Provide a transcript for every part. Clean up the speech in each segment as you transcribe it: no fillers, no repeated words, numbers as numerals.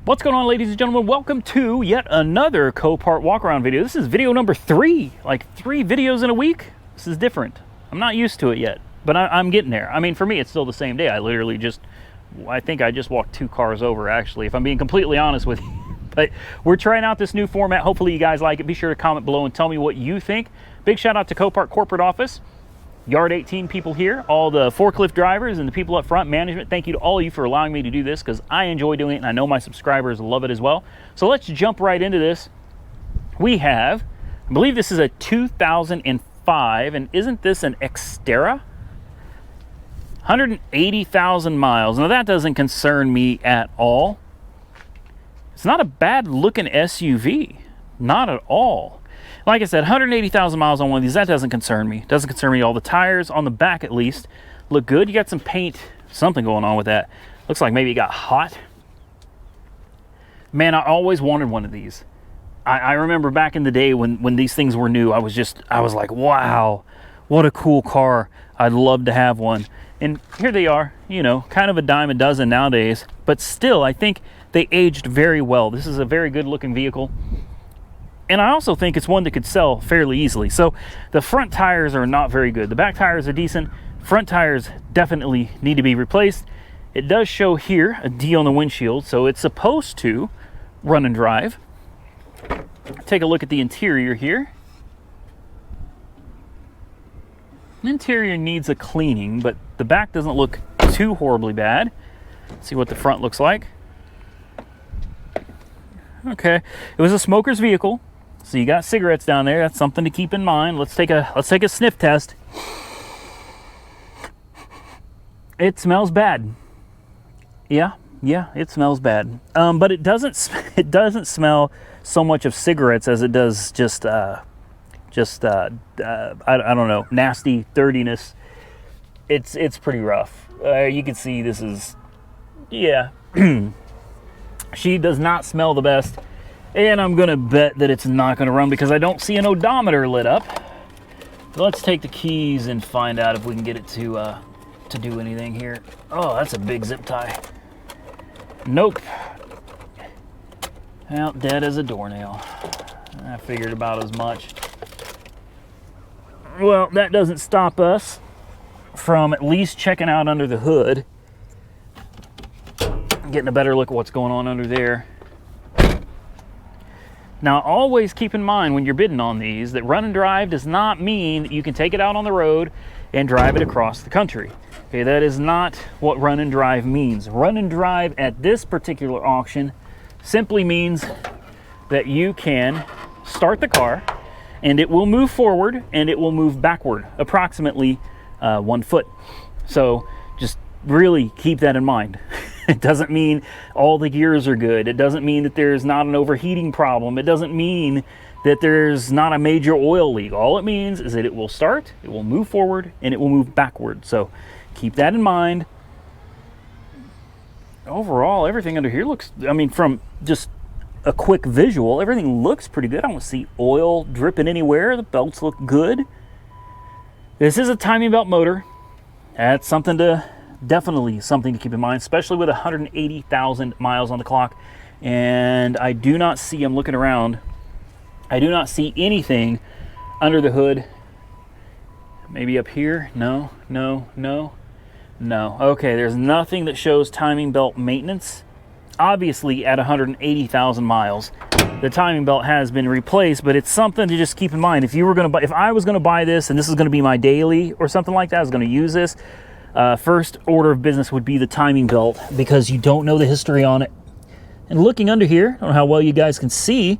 What's going on, ladies and gentlemen? Welcome to yet another Copart walk-around video. This is video number 3, like 3 videos in a week. This is different. I'm not used to it yet, but I'm getting there. I mean, for me, it's still the same day. I think I just walked 2 cars over, actually, if I'm being completely honest with you. But we're trying out this new format. Hopefully you guys like it. Be sure to comment below and tell me what you think. Big shout out to Copart corporate office. Yard 18 people here, all the forklift drivers and the people up front, management. Thank you to all of you for allowing me to do this because I enjoy doing it and I know my subscribers love it as well. So let's jump right into this. We have, I believe this is a 2005, and isn't this an Xterra? 180,000 miles. Now that doesn't concern me at all. It's not a bad looking SUV, not at all. Like I said, 180,000 miles on one of these, that doesn't concern me. Doesn't concern me. All the tires on the back, at least, look good. You got some paint, something going on with that. Looks like maybe it got hot. Man, I always wanted one of these. I remember back in the day when these things were new, I was like, wow, what a cool car. I'd love to have one. And here they are, you know, kind of a dime a dozen nowadays. But still, I think they aged very well. This is a very good looking vehicle. And I also think it's one that could sell fairly easily. So the front tires are not very good. The back tires are decent. Front tires definitely need to be replaced. It does show here a D on the windshield, so it's supposed to run and drive. Take a look at the interior here. The interior needs a cleaning, but the back doesn't look too horribly bad. Let's see what the front looks like. Okay, it was a smoker's vehicle. So you got cigarettes down there. That's something to keep in mind. Let's take a sniff test. It smells bad. Yeah, it smells bad. But it doesn't smell so much of cigarettes as it does just I don't know, nasty dirtiness. It's pretty rough. You can see this is, yeah. She does not smell the best. And I'm gonna bet that it's not gonna run because I don't see an odometer lit up. Let's take the keys and find out if we can get it to do anything here. Oh, that's a big zip tie. Nope. Well, dead as a doornail. I figured about as much. Well, that doesn't stop us from at least checking out under the hood. Getting a better look at what's going on under there. Now, always keep in mind when you're bidding on these that run and drive does not mean that you can take it out on the road and drive it across the country. Okay, that is not what run and drive means. Run and drive at this particular auction simply means that you can start the car and it will move forward and it will move backward approximately 1 foot. So just really keep that in mind. It doesn't mean all the gears are good. It doesn't mean that there's not an overheating problem. It doesn't mean that there's not a major oil leak. All it means is that it will start, it will move forward, and it will move backward. So keep that in mind. Overall, everything under here looks, I mean, from just a quick visual, everything looks pretty good. I don't see oil dripping anywhere. The belts look good. This is a timing belt motor. That's definitely something to keep in mind, especially with 180,000 miles on the clock. And I do not see, I'm looking around, I do not see anything under the hood. Maybe up here? No. Okay, there's nothing that shows timing belt maintenance. Obviously, at 180,000 miles, the timing belt has been replaced, but it's something to just keep in mind. If I was gonna buy this and this is gonna be my daily or something like that, I was gonna use this, first order of business would be the timing belt because you don't know the history on it. And looking under here, I don't know how well you guys can see,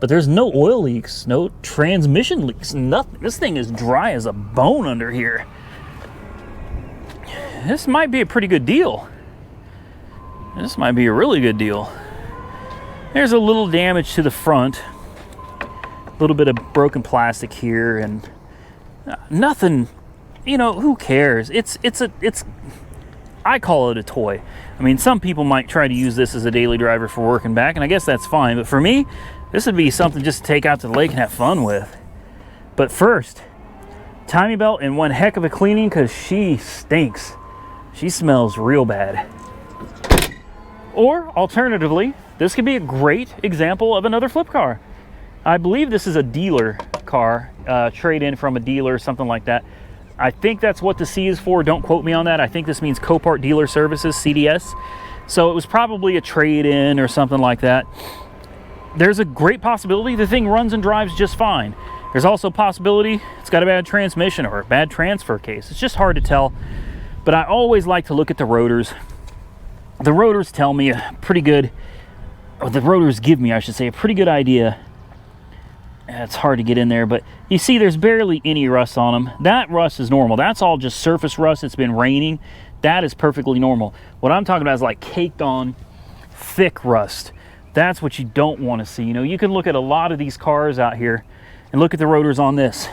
but there's no oil leaks, no transmission leaks, nothing. This thing is dry as a bone under here. This might be a pretty good deal. This might be a really good deal. There's a little damage to the front, a little bit of broken plastic here, and nothing. You know, who cares? I call it a toy. I mean, some people might try to use this as a daily driver for work and back, and I guess that's fine. But for me, this would be something just to take out to the lake and have fun with. But first, timing belt and one heck of a cleaning because she stinks. She smells real bad. Or alternatively, this could be a great example of another flip car. I believe this is a dealer car, trade in from a dealer, something like that. I think that's what the C is for. Don't quote me on that. I think this means Copart Dealer Services, CDS. So it was probably a trade-in or something like that. There's a great possibility the thing runs and drives just fine. There's also a possibility it's got a bad transmission or a bad transfer case. It's just hard to tell. But I always like to look at the rotors. The rotors tell me a pretty good, or the rotors give me, I should say, a pretty good idea. It's hard to get in there, but you see there's barely any rust on them. That rust is normal. That's all just surface rust. It's been raining. That is perfectly normal. What I'm talking about is like caked on thick rust. That's what you don't want to see. You know, you can look at a lot of these cars out here and look at the rotors on this.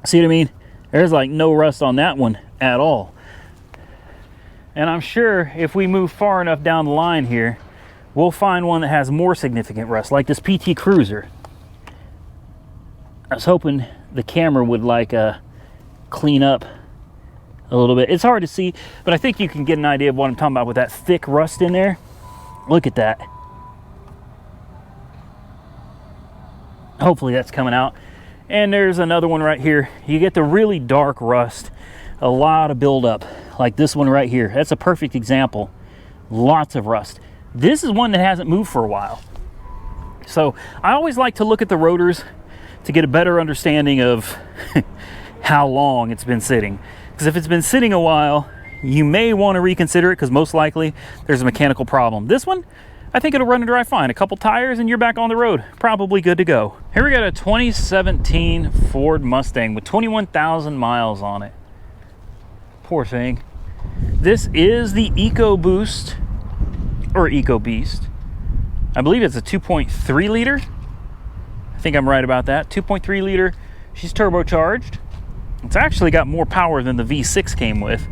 See what I mean? There's like no rust on that one at all. And I'm sure if we move far enough down the line here, we'll find one that has more significant rust, like this PT Cruiser. I was hoping the camera would like clean up a little bit. It's hard to see, but I think you can get an idea of what I'm talking about with that thick rust in there. Look at that. Hopefully that's coming out. And there's another one right here. You get the really dark rust, a lot of buildup, like this one right here. That's a perfect example. Lots of rust. This is one that hasn't moved for a while. So I always like to look at the rotors to get a better understanding of how long it's been sitting. Because if it's been sitting a while, you may want to reconsider it, because most likely there's a mechanical problem. This one, I think it'll run and drive fine. A couple tires and you're back on the road. Probably good to go. Here we got a 2017 Ford Mustang with 21,000 miles on it. Poor thing. This is the EcoBoost, or EcoBeast. I believe it's a 2.3 liter. I think I'm right about that. 2.3 liter. She's turbocharged. It's actually got more power than the V6 came with.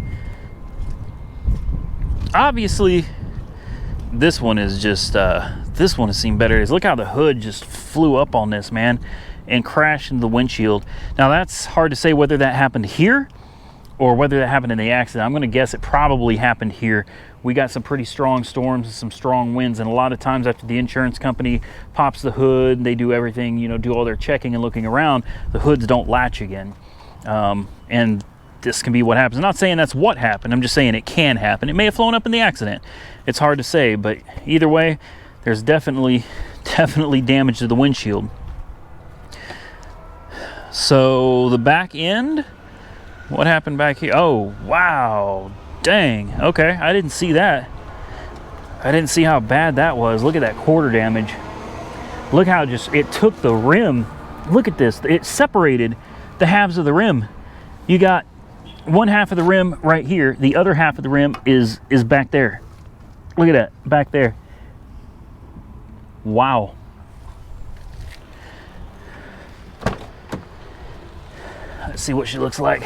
Obviously, this one is just, this one has seen better days. Look how the hood just flew up on this, man, and crashed into the windshield. Now, that's hard to say whether that happened here or whether that happened in the accident. I'm going to guess it probably happened here. We got some pretty strong storms and some strong winds, and a lot of times after the insurance company pops the hood, they do everything, you know, do all their checking and looking around, the hoods don't latch again. And this can be what happens. I'm not saying that's what happened. I'm just saying it can happen. It may have flown up in the accident. It's hard to say, but either way, there's definitely damage to the windshield. So the back end, what happened back here? Oh, wow. Dang. Okay, I didn't see that. I didn't see how bad that was. Look at that quarter damage. Look how just it took the rim. Look at this. It separated the halves of the rim. You got one half of the rim right here. The other half of the rim is back there. Look at that, back there. Wow. Let's see what she looks like.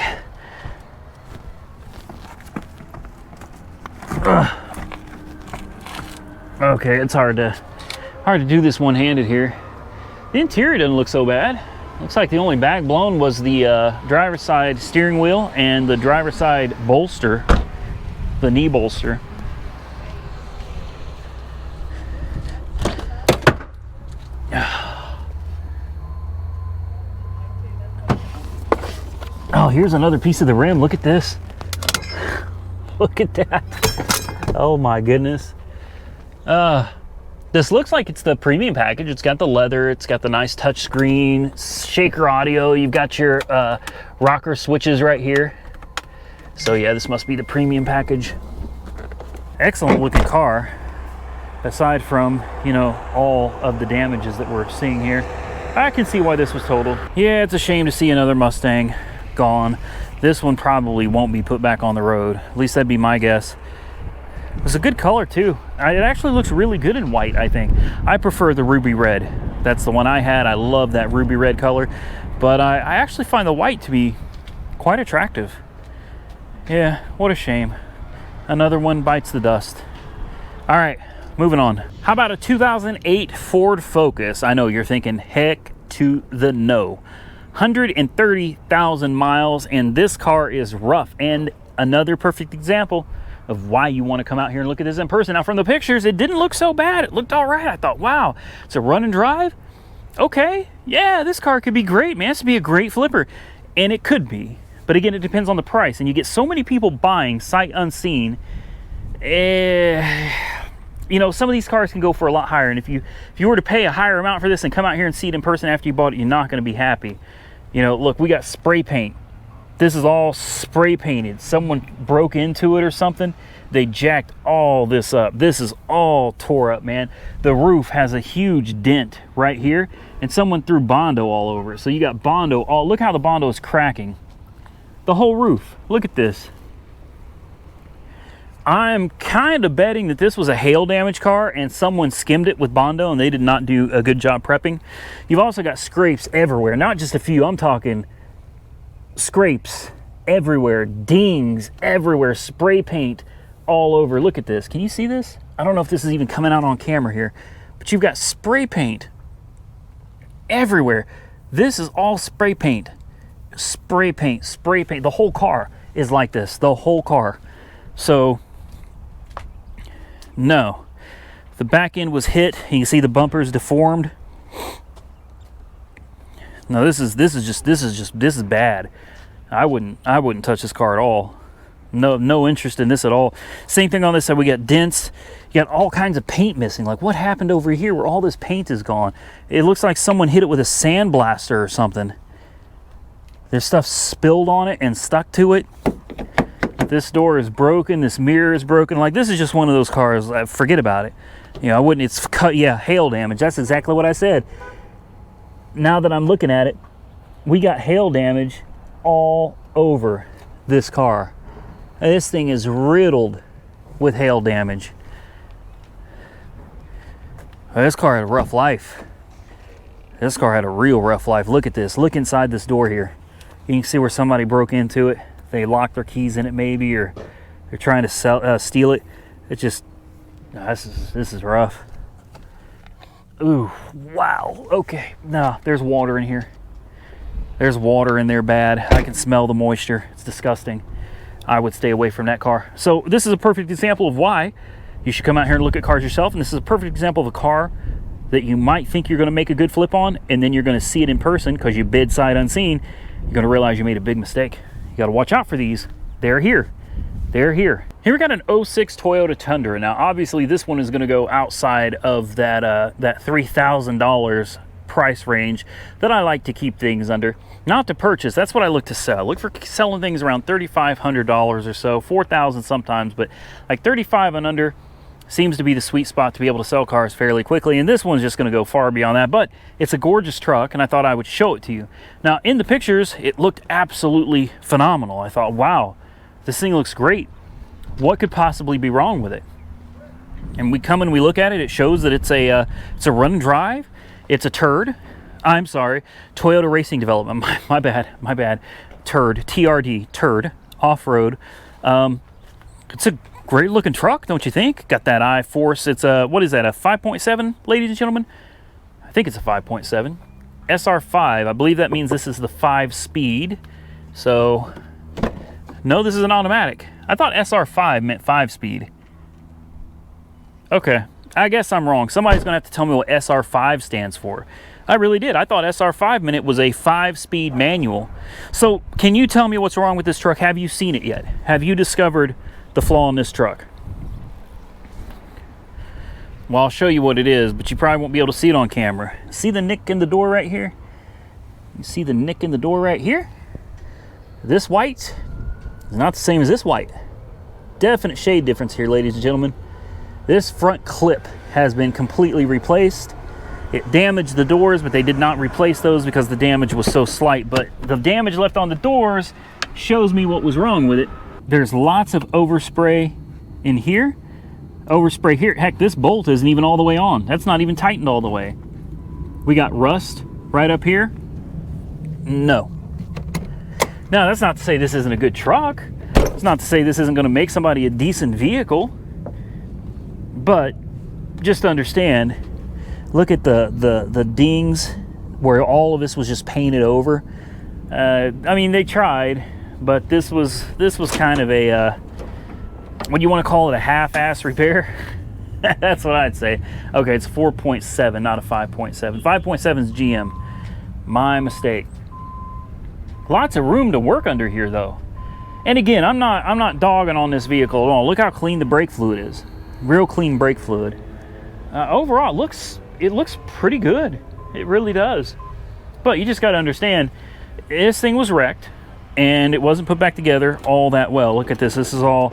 Okay, it's hard to do this one-handed here. The interior doesn't look so bad. Looks like the only bag blown was the driver's side steering wheel and the driver's side bolster, the knee bolster. Oh, here's another piece of the rim. Look at this. Look at that. Oh my goodness. This looks like it's the premium package. It's got the leather, it's got the nice touch screen, shaker audio, you've got your rocker switches right here. So yeah, this must be the premium package. Excellent looking car, aside from, you know, all of the damages that we're seeing here. I can see why this was totaled. Yeah, it's a shame to see another Mustang gone. This one probably won't be put back on the road. At least that'd be my guess. It's a good color too. It actually looks really good in white, I think. I prefer the ruby red. That's the one I had. I love that ruby red color. But I actually find the white to be quite attractive. Yeah, what a shame. Another one bites the dust. All right, moving on. How about a 2008 Ford Focus? I know you're thinking, heck to the no. 130,000 miles, and this car is rough. And another perfect example of why you want to come out here and look at this in person. Now, from the pictures, it didn't look so bad. It looked all right. I thought, wow, it's a run and drive. Okay, yeah, this car could be great, man. This would be a great flipper. And it could be. But again, it depends on the price. And you get so many people buying sight unseen. You know, some of these cars can go for a lot higher. And if you were to pay a higher amount for this and come out here and see it in person after you bought it, you're not going to be happy. You know, look, we got spray paint. This is all spray painted. Someone broke into it or something. They jacked all this up. This is all tore up, man. The roof has a huge dent right here, and someone threw Bondo all over it. So you got Bondo all, look how the Bondo is cracking. The whole roof, look at this. I'm kind of betting that this was a hail damage car and someone skimmed it with Bondo and they did not do a good job prepping. You've also got scrapes everywhere, not just a few. I'm talking scrapes everywhere, dings everywhere, spray paint all over. Look at this. Can you see this? I don't know if this is even coming out on camera here, but you've got spray paint everywhere. This is all spray paint. Spray paint, spray paint. The whole car is like this, the whole car. So, no. The back end was hit. You can see the bumper's deformed. No, this is bad. I wouldn't touch this car at all. No interest in this at all. Same thing on this side. We got dents. You got all kinds of paint missing. Like, what happened over here where all this paint is gone? It looks like someone hit it with a sandblaster or something. There's stuff spilled on it and stuck to it. This door is broken. This mirror is broken. Like, this is just one of those cars. Forget about it. You know, I wouldn't. It's cut. Yeah, hail damage. That's exactly what I said. Now that I'm looking at it, we got hail damage all over this car. This thing is riddled with hail damage. This car had a rough life. This car had a real rough life. Look at this. Look inside this door here. You can see where somebody broke into it. They locked their keys in it maybe, or they're trying to steal it. It's just, this is rough. Ooh, wow. Okay, no, there's water in here. There's water in there bad. I can smell the moisture. It's disgusting. I would stay away from that car. So this is a perfect example of why you should come out here and look at cars yourself. And this is a perfect example of a car that you might think you're going to make a good flip on, and then you're going to see it in person because you bid sight unseen. You're going to realize you made a big mistake. You got to watch out for these. They're here. They're here. Here we got an 06 Toyota Tundra. Now, obviously, this one is going to go outside of that $3,000 price range that I like to keep things under. Not to purchase. That's what I look to sell. Look for selling things around $3,500 or so, $4,000 sometimes, but like $3,500 and under seems to be the sweet spot to be able to sell cars fairly quickly. And this one's just going to go far beyond that, but it's a gorgeous truck, and I thought I would show it to you. Now, in the pictures, it looked absolutely phenomenal. I thought, wow, this thing looks great. What could possibly be wrong with it? And we come and we look at it. It shows that it's a run and drive. It's a turd. I'm sorry, Toyota Racing Development. My bad. Turd, TRD, turd, off-road. It's a great looking truck, don't you think? Got that I-Force. It's a, what is that, a 5.7, ladies and gentlemen? I think it's a 5.7. SR5, I believe that means this is the 5-speed. So, no, this is an automatic. I thought SR5 meant 5-speed. Okay, I guess I'm wrong. Somebody's gonna have to tell me what SR5 stands for. I really did. I thought SR5 meant it was a 5-speed manual. So, can you tell me what's wrong with this truck? Have you seen it yet? Have you discovered the flaw in this truck? Well, I'll show you what it is, but you probably won't be able to see it on camera. See the nick in the door right here? You see the nick in the door right here? This white is not the same as this white. Definite shade difference here, ladies and gentlemen. This front clip has been completely replaced. It damaged the doors, but they did not replace those because the damage was so slight. But the damage left on the doors shows me what was wrong with it. There's lots of overspray in here, overspray here. Heck, this bolt isn't even all the way on. That's not even tightened all the way. We got rust right up here. No. Now, that's not to say this isn't a good truck. It's not to say this isn't going to make somebody a decent vehicle. But just understand, look at the dings where all of this was just painted over. I mean, they tried, but this was kind of a what do you want to call it, a half-ass repair? That's what I'd say. Okay, it's 4.7, not a 5.7. 5.7 is GM. My mistake. Lots of room to work under here, though. And again, I'm not dogging on this vehicle at all. Look how clean the brake fluid is. Real clean brake fluid. Overall, it looks pretty good. It really does. But you just got to understand, this thing was wrecked, and it wasn't put back together all that well. Look at this. This is all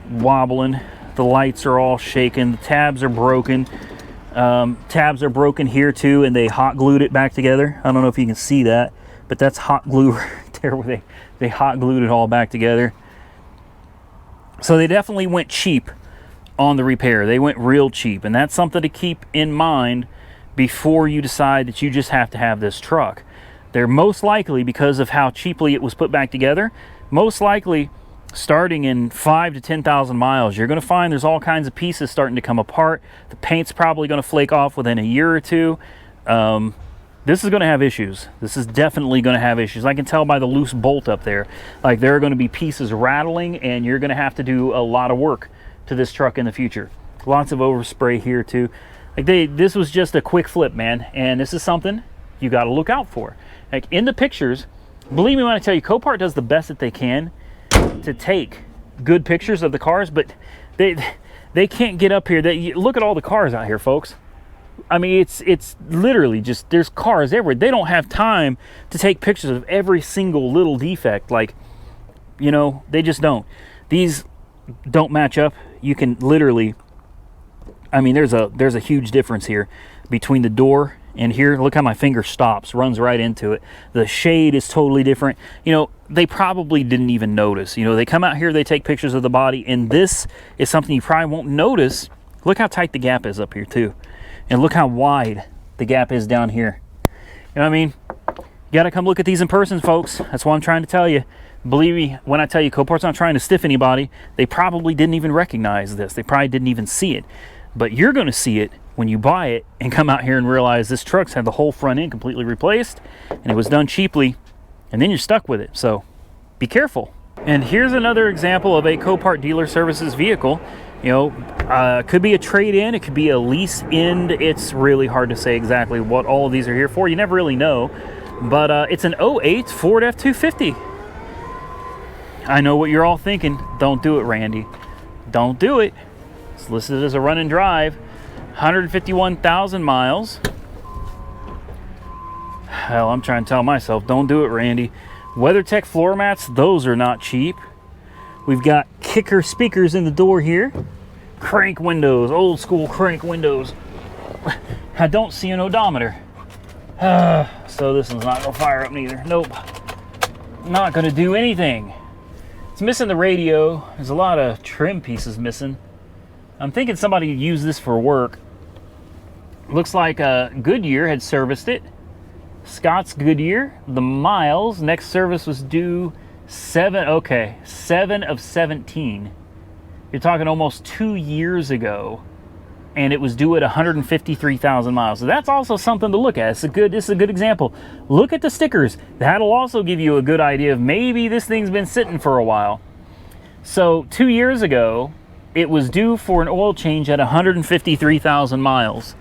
wobbling. The lights are all shaking. The tabs are broken. Tabs are broken here too, and they hot glued it back together. I don't know if you can see that, but that's hot glue right there where they hot glued it all back together. So they definitely went cheap on the repair. They went real cheap, and that's something to keep in mind before you decide that you just have to have this truck. They're most likely, because of how cheaply it was put back together, most likely starting in 5,000 to 10,000 miles, you're going to find there's all kinds of pieces starting to come apart. The paint's probably going to flake off within a year or two. This is going to have issues. This is definitely going to have issues. I can tell by the loose bolt up there. Like, there are going to be pieces rattling, and you're going to have to do a lot of work to this truck in the future. Lots of overspray here too. Like, this was just a quick flip, man, and this is something you got to look out for. Like, in the pictures, believe me when I tell you, Copart does the best that they can to take good pictures of the cars, but they can't get up here. Look at all the cars out here, folks. I mean, it's literally just, there's cars everywhere. They don't have time to take pictures of every single little defect. Like, you know, they just don't. These don't match up. You can literally, I mean, there's a huge difference here between the door and here. Look how my finger stops, runs right into it. The shade is totally different. You know, they probably didn't even notice. You know, they come out here, they take pictures of the body, and this is something you probably won't notice. Look how tight the gap is up here too. And look how wide the gap is down here. You know what I mean? You got to come look at these in person, folks. That's what I'm trying to tell you. Believe me when I tell you, Copart's not trying to stiff anybody. They probably didn't even recognize this. They probably didn't even see it. But you're going to see it when you buy it and come out here and realize this truck's had the whole front end completely replaced, and it was done cheaply, and then you're stuck with it. So be careful. And here's another example of a Copart Dealer Services vehicle. You know, could be a trade-in, it could be a lease end. It's really hard to say exactly what all of these are here for. You never really know. But it's an 08 Ford F-250. I know what you're all thinking. Don't do it, Randy. Don't do it. It's listed as a run and drive. 151,000 miles. Hell, I'm trying to tell myself, don't do it, Randy. WeatherTech floor mats, those are not cheap. We've got kicker speakers in the door here. Crank windows, old school crank windows. I don't see an odometer. So this one's not gonna fire up neither. Nope. Not gonna do anything. It's missing the radio. There's a lot of trim pieces missing. I'm thinking somebody used this for work. Looks like Goodyear had serviced it. Scott's Goodyear. The miles, next service was due 7 of 17. You're talking almost 2 years ago, and it was due at 153,000 miles. So that's also something to look at. This is a good example. Look at the stickers. That'll also give you a good idea of maybe this thing's been sitting for a while. So 2 years ago, it was due for an oil change at 153,000 miles.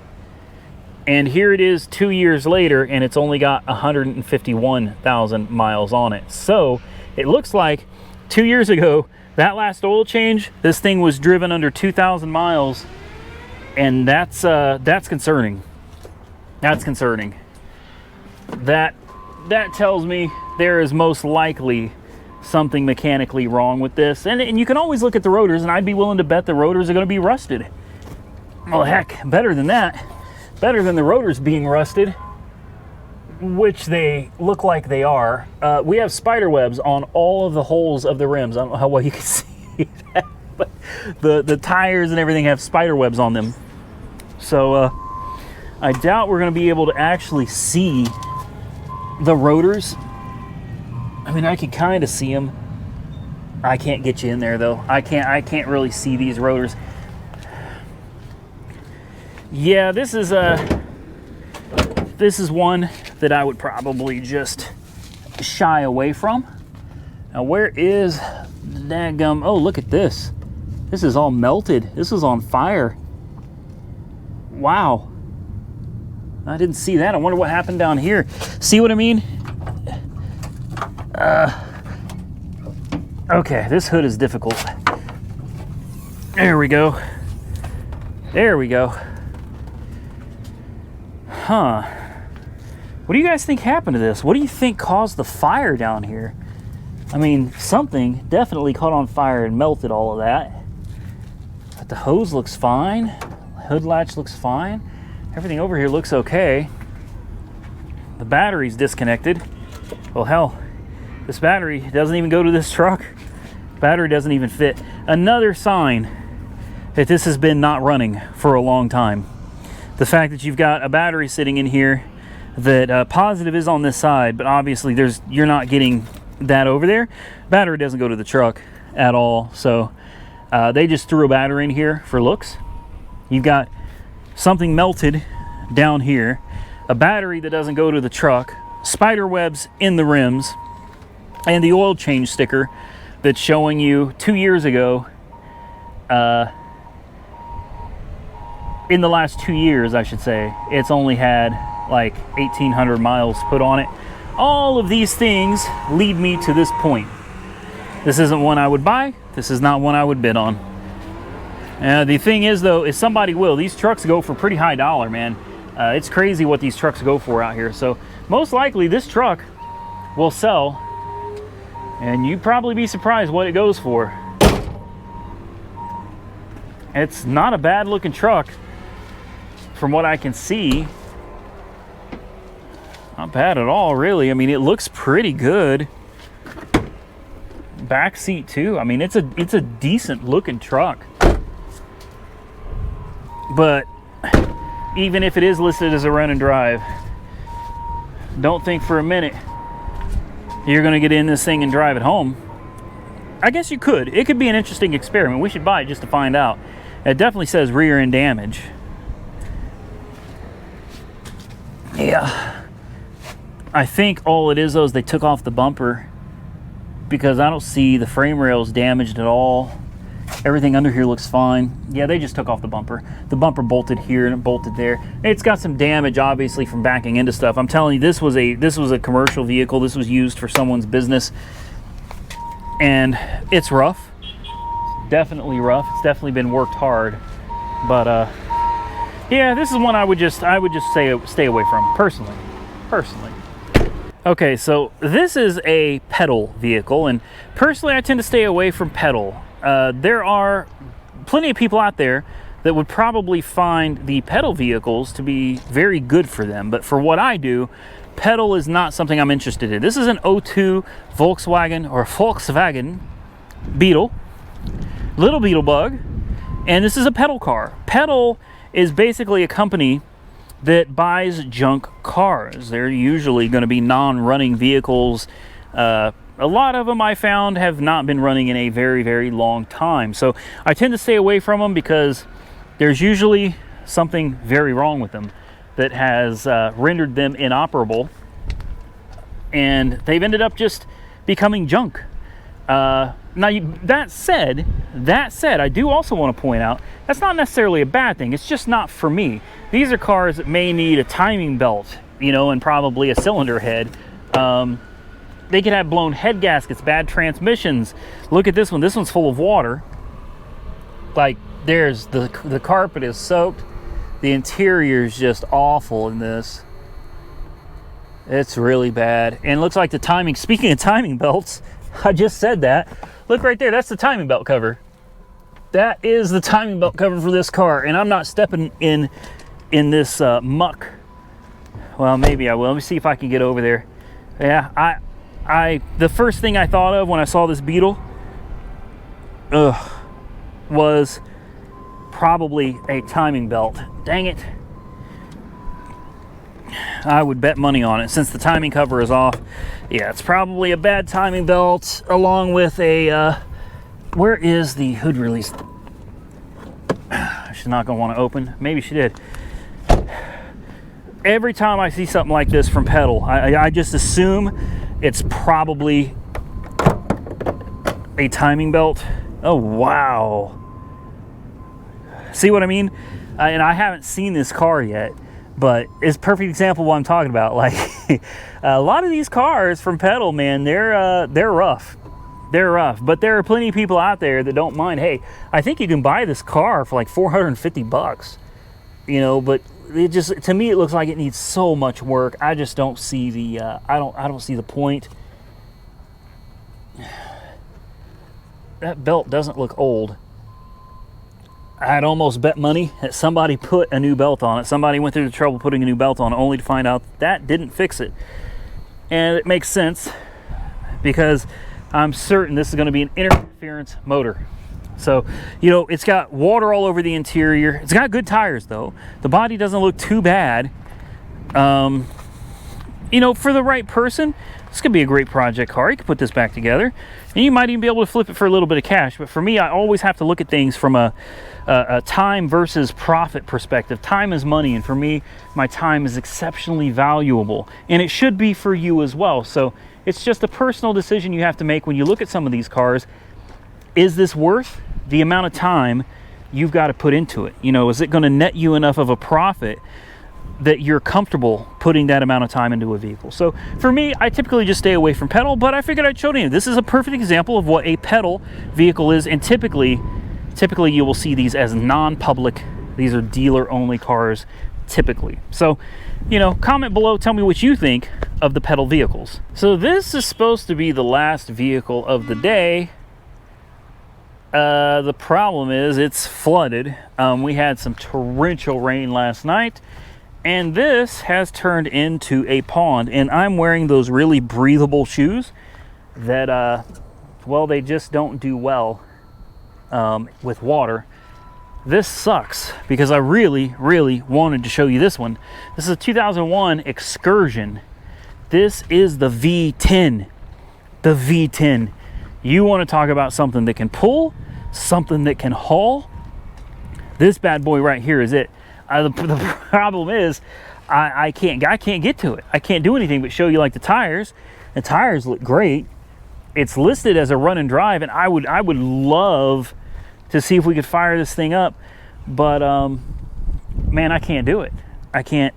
And here it is 2 years later, and it's only got 151,000 miles on it. So it looks like 2 years ago, that last oil change, this thing was driven under 2,000 miles, and that's concerning. That's concerning. That tells me there is most likely something mechanically wrong with this. And you can always look at the rotors, and I'd be willing to bet the rotors are going to be rusted. Well, heck, better than that. Better than the rotors being rusted, which they look like they are. We have spider webs on all of the holes of the rims. I don't know how well you can see that, but the tires and everything have spider webs on them. So I doubt we're going to be able to actually see the rotors. I mean, I can kind of see them. I can't get you in there though. I can't really see these rotors. Yeah, this is one that I would probably just shy away from. Now, where is the daggum? Oh, look at this. This is all melted. This is on fire. Wow. I didn't see that. I wonder what happened down here. See what I mean? Okay, this hood is difficult. There we go. There we go. Huh. What do you guys think happened to this? What do you think caused the fire down here? I mean, something definitely caught on fire and melted all of that. But the hose looks fine. The hood latch looks fine. Everything over here looks okay. The battery's disconnected. Well, hell, this battery doesn't even go to this truck. Battery doesn't even fit. Another sign that this has been not running for a long time. The fact that you've got a battery sitting in here that positive is on this side, but obviously you're not getting that over there. Battery doesn't go to the truck at all, so they just threw a battery in here for looks. You've got something melted down here, a battery that doesn't go to the truck, spider webs in the rims, and the oil change sticker that's showing you 2 years ago, in the last 2 years, I should say, it's only had like 1,800 miles put on it. All of these things lead me to this point. This isn't one I would buy. This is not one I would bid on. The thing is, though, is somebody will. These trucks go for pretty high dollar, man. It's crazy what these trucks go for out here. So most likely this truck will sell, and you'd probably be surprised what it goes for. It's not a bad looking truck from what I can see. Not bad at all, really. I mean, it looks pretty good. Back seat too. I mean, it's a decent looking truck. But even if it is listed as a run and drive, don't think for a minute you're going to get in this thing and drive it home. I guess you could. It could be an interesting experiment. We should buy it just to find out. It definitely says rear end damage. Yeah. I think all it is, though, is they took off the bumper, because I don't see the frame rails damaged at all. Everything under here looks fine. Yeah, they just took off the bumper. The bumper bolted here and it bolted there. It's got some damage, obviously, from backing into stuff. I'm telling you, this was a commercial vehicle. This was used for someone's business, and it's rough. Definitely rough. It's definitely been worked hard. But yeah, this is one I would just stay away from personally. Okay, so this is a pedal vehicle, and personally I tend to stay away from pedal. There are plenty of people out there that would probably find the pedal vehicles to be very good for them, but for what I do, pedal is not something I'm interested in. This is an 02 Volkswagen Beetle, little Beetle bug, and this is a pedal car. Pedal is basically a company that buys junk cars. They're usually going to be non-running vehicles. A lot of them I found have not been running in a very, very long time. So I tend to stay away from them because there's usually something very wrong with them that has rendered them inoperable, and they've ended up just becoming junk. That said, I do also want to point out that's not necessarily a bad thing. It's just not for me. These are cars that may need a timing belt, and probably a cylinder head. They could have blown head gaskets, bad transmissions. Look at this one. This one's full of water. Like, there's the carpet is soaked. The interior is just awful in this. It's really bad. And it looks like the timing, speaking of timing belts, I just said that. Look right there, that's the timing belt cover. That is the timing belt cover for this car, and I'm not stepping in this muck. Well, maybe I will. Let me see if I can get over there. Yeah, the first thing I thought of when I saw this Beetle was probably a timing belt. Dang it. I would bet money on it, since the timing cover is off. Yeah, it's probably a bad timing belt, along with a where is the hood release? She's not gonna want to open. Maybe she did. Every time I see something like this from Pedal, I just assume it's probably a timing belt. Oh wow, See what I mean? And I haven't seen this car yet, but it's a perfect example of what I'm talking about. Like, a lot of these cars from Petal, man, they're rough. They're rough, but there are plenty of people out there that don't mind. Hey, I think you can buy this car for like 450 bucks, you know, but it just, to me, it looks like it needs so much work. I just don't see the, I don't see the point. That belt doesn't look old. I'd almost bet money that somebody put a new belt on it. Somebody went through the trouble putting a new belt on it, only to find out that didn't fix it. And it makes sense because I'm certain this is going to be an interference motor. So, you know, it's got water all over the interior. It's got good tires, though. The body doesn't look too bad. You know, for the right person, this could be a great project car. You could put this back together, and you might even be able to flip it for a little bit of cash. But for me, I always have to look at things from a time versus profit perspective. Time is money, and for me, my time is exceptionally valuable, and it should be for you as well. So it's just a personal decision you have to make when you look at some of these cars. Is this worth the amount of time you've got to put into it? You know, is it going to net you enough of a profit that you're comfortable putting that amount of time into a vehicle? So for me, I typically just stay away from Petal, but I figured I'd show you. This is a perfect example of what a Petal vehicle is, and typically you will see these as non-public. These are dealer-only cars, typically. So, you know, comment below, tell me what you think of the Petal vehicles. So this is supposed to be the last vehicle of the day. The problem is it's flooded. We had some torrential rain last night, and this has turned into a pond. And I'm wearing those really breathable shoes that, well, they just don't do well with water. This sucks because I really, really wanted to show you this one. This is a 2001 Excursion. This is the V10. The V10. You want to talk about something that can pull, something that can haul? This bad boy right here is it. The problem is I can't get to it. I can't do anything but show you like the tires. The tires look great. It's listed as a run and drive, and I would love to see if we could fire this thing up, but man, I can't do it. I can't.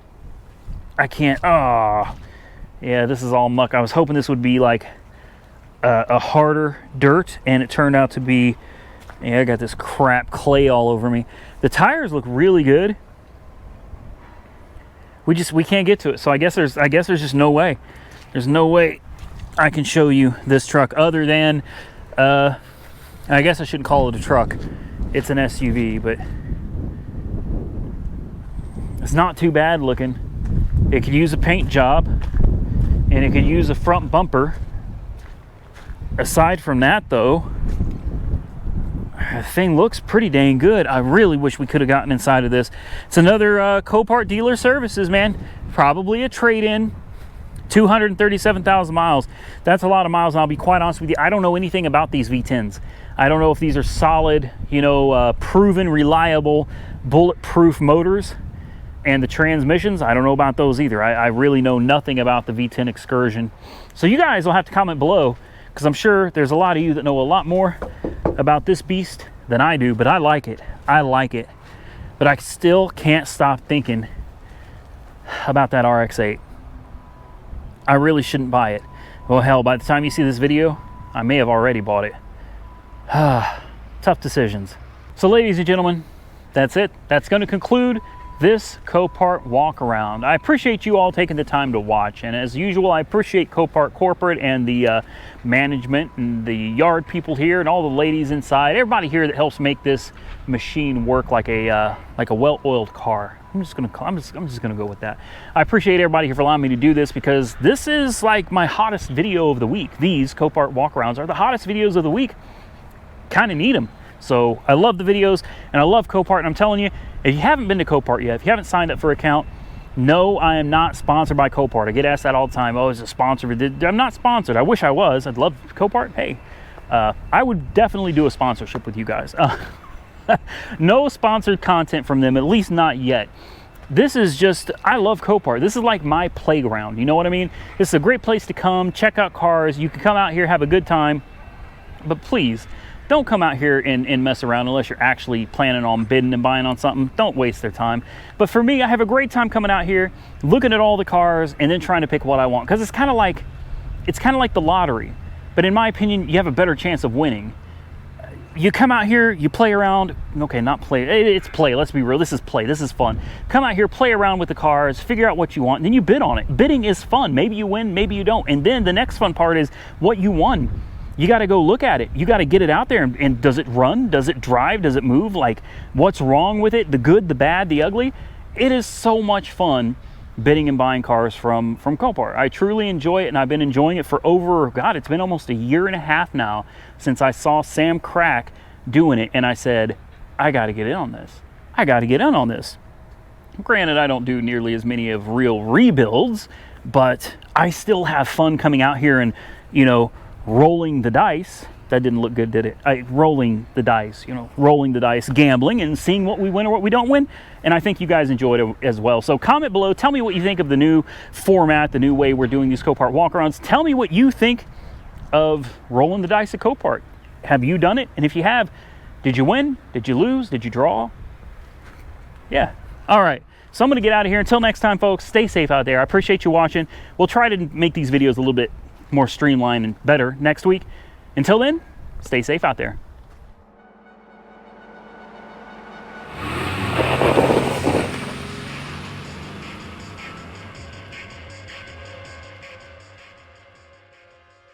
Oh, yeah, this is all muck. I was hoping this would be like a harder dirt, and it turned out to be, yeah, I got this crap clay all over me. The tires look really good. We can't get to it. So I guess there's just no way. There's no way I can show you this truck other than I guess I shouldn't call it a truck. It's an SUV, but it's not too bad looking. It could use a paint job, and it could use a front bumper. Aside from that, though, the thing looks pretty dang good. I really wish we could have gotten inside of this. It's another Copart Dealer Services, man. Probably a trade-in. 237,000 miles. That's a lot of miles, and I'll be quite honest with you, I don't know anything about these V10s. I don't know if these are solid, you know, proven, reliable, bulletproof motors. And the transmissions, I don't know about those either. I really know nothing about the V10 Excursion. So you guys will have to comment below, because I'm sure there's a lot of you that know a lot more about this beast than I do, but I like it. I like it. But I still can't stop thinking about that RX-8. I really shouldn't buy it. Well, hell, by the time you see this video, I may have already bought it. Tough decisions. So ladies and gentlemen, that's it. That's going to conclude this Copart walk around. I appreciate you all taking the time to watch, and as usual, I appreciate Copart corporate and the management and the yard people here and all the ladies inside, everybody here that helps make this machine work like a well-oiled car. I'm just gonna go with that. I appreciate everybody here for allowing me to do this, because this is like my hottest video of the week. These Copart walkarounds are the hottest videos of the week. Kind of need them. So I love the videos, and I love Copart, and I'm telling you, if you haven't been to Copart yet, if you haven't signed up for an account, no, I am not sponsored by Copart. I get asked that all the time. Oh, is it sponsored? I'm not sponsored. I wish I was. I'd love Copart. Hey, I would definitely do a sponsorship with you guys. No sponsored content from them, at least not yet. This is just, I love Copart. This is like my playground. You know what I mean? This is a great place to come, check out cars. You can come out here, have a good time. But please, don't come out here and mess around unless you're actually planning on bidding and buying on something. Don't waste their time. But for me, I have a great time coming out here, looking at all the cars, and then trying to pick what I want. Because it's kind of like the lottery. But in my opinion, you have a better chance of winning. You come out here, you play around. Okay, not play. It's play. Let's be real. This is play. This is fun. Come out here, play around with the cars, figure out what you want, and then you bid on it. Bidding is fun. Maybe you win, maybe you don't. And then the next fun part is what you won. You got to go look at it. You got to get it out there. And does it run? Does it drive? Does it move? Like, what's wrong with it? The good, the bad, the ugly. It is so much fun bidding and buying cars from Copart. I truly enjoy it, and I've been enjoying it for over, God, it's been almost a year and a half now since I saw Sam Crack doing it, and I said, I got to get in on this. I got to get in on this. Granted, I don't do nearly as many of real rebuilds, but I still have fun coming out here and, you know, rolling the dice. That didn't look good, did it? Rolling the dice, you know, rolling the dice, gambling, and seeing what we win or what we don't win. And I think you guys enjoyed it as well. So comment below. Tell me what you think of the new format, the new way we're doing these Copart walkarounds. Tell me what you think of rolling the dice at Copart. Have you done it? And if you have, did you win? Did you lose? Did you draw? Yeah. All right. So I'm going to get out of here. Until next time, folks, stay safe out there. I appreciate you watching. We'll try to make these videos a little bit more streamlined and better next week. Until then, stay safe out there.